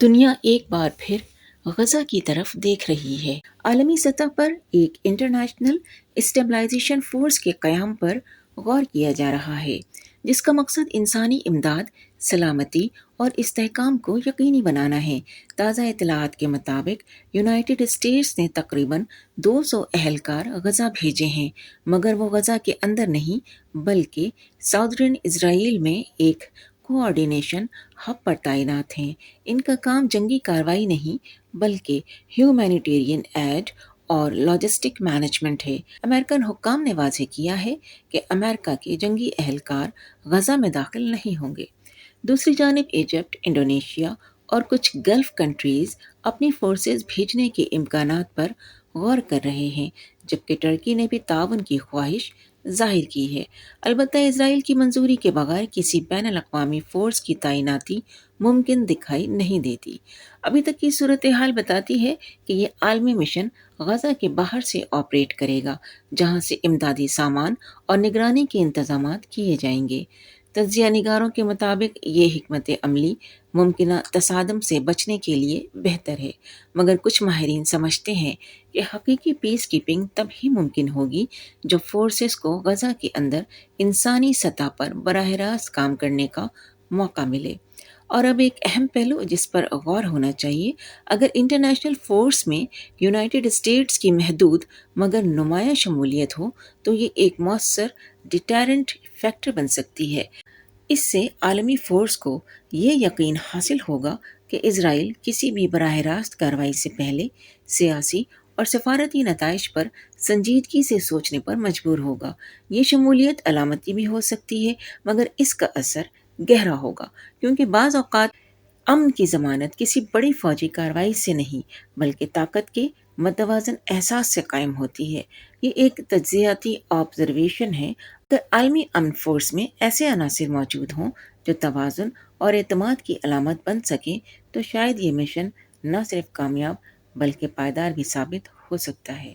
دنیا ایک بار پھر غزہ کی طرف دیکھ رہی ہے۔ عالمی سطح پر ایک انٹرنیشنل اسٹیبلائزیشن فورس کے قیام پر غور کیا جا رہا ہے، جس کا مقصد انسانی امداد، سلامتی اور استحکام کو یقینی بنانا ہے۔ تازہ اطلاعات کے مطابق یونائٹڈ اسٹیٹس نے تقریباً 200 اہلکار غزہ بھیجے ہیں، مگر وہ غزہ کے اندر نہیں بلکہ ساؤدرن اسرائیل میں ایک کوآرڈینیشن ہب پر تعینات ہیں۔ ان کا کام جنگی کارروائی نہیں بلکہ ہیومینیٹیرین ایڈ اور لاجسٹک مینجمنٹ ہے۔ امریکن حکام نے واضح کیا ہے کہ امریکہ کے جنگی اہلکار غزہ میں داخل نہیں ہوں گے۔ دوسری جانب ایجپٹ، انڈونیشیا اور کچھ گلف کنٹریز اپنی فورسز بھیجنے کے امکانات پر غور کر رہے ہیں، جبکہ ترکی نے بھی تعاون کی خواہش ظاہر کی ہے۔ البتہ اسرائیل کی منظوری کے بغیر کسی بین الاقوامی فورس کی تعیناتی ممکن دکھائی نہیں دیتی۔ ابھی تک کی صورتحال بتاتی ہے کہ یہ عالمی مشن غزہ کے باہر سے آپریٹ کرے گا، جہاں سے امدادی سامان اور نگرانی کے انتظامات کیے جائیں گے۔ تجزیہ نگاروں کے مطابق یہ حکمت عملی ممکنہ تصادم سے بچنے کے لیے بہتر ہے، مگر کچھ ماہرین سمجھتے ہیں کہ حقیقی پیس کیپنگ تب ہی ممکن ہوگی جب فورسز کو غزہ کے اندر انسانی سطح پر براہ راست کام کرنے کا موقع ملے۔ اور اب ایک اہم پہلو جس پر غور ہونا چاہیے، اگر انٹرنیشنل فورس میں یونائٹڈ اسٹیٹس کی محدود مگر نمایاں شمولیت ہو تو یہ ایک مؤثر ڈیٹرنٹ فیکٹر بن سکتی ہے۔ اس سے عالمی فورس کو یہ یقین حاصل ہوگا کہ اسرائیل کسی بھی براہ راست کارروائی سے پہلے سیاسی اور سفارتی نتائج پر سنجیدگی سے سوچنے پر مجبور ہوگا۔ یہ شمولیت علامتی بھی ہو سکتی ہے، مگر اس کا اثر گہرا ہوگا، کیونکہ بعض اوقات امن کی ضمانت کسی بڑی فوجی کارروائی سے نہیں بلکہ طاقت کے متوازن احساس سے قائم ہوتی ہے۔ یہ ایک تجزیاتی آبزرویشن ہے۔ اگر عالمی امن فورس میں ایسے عناصر موجود ہوں جو توازن اور اعتماد کی علامت بن سکیں تو شاید یہ مشن نہ صرف کامیاب بلکہ پائیدار بھی ثابت ہو سکتا ہے۔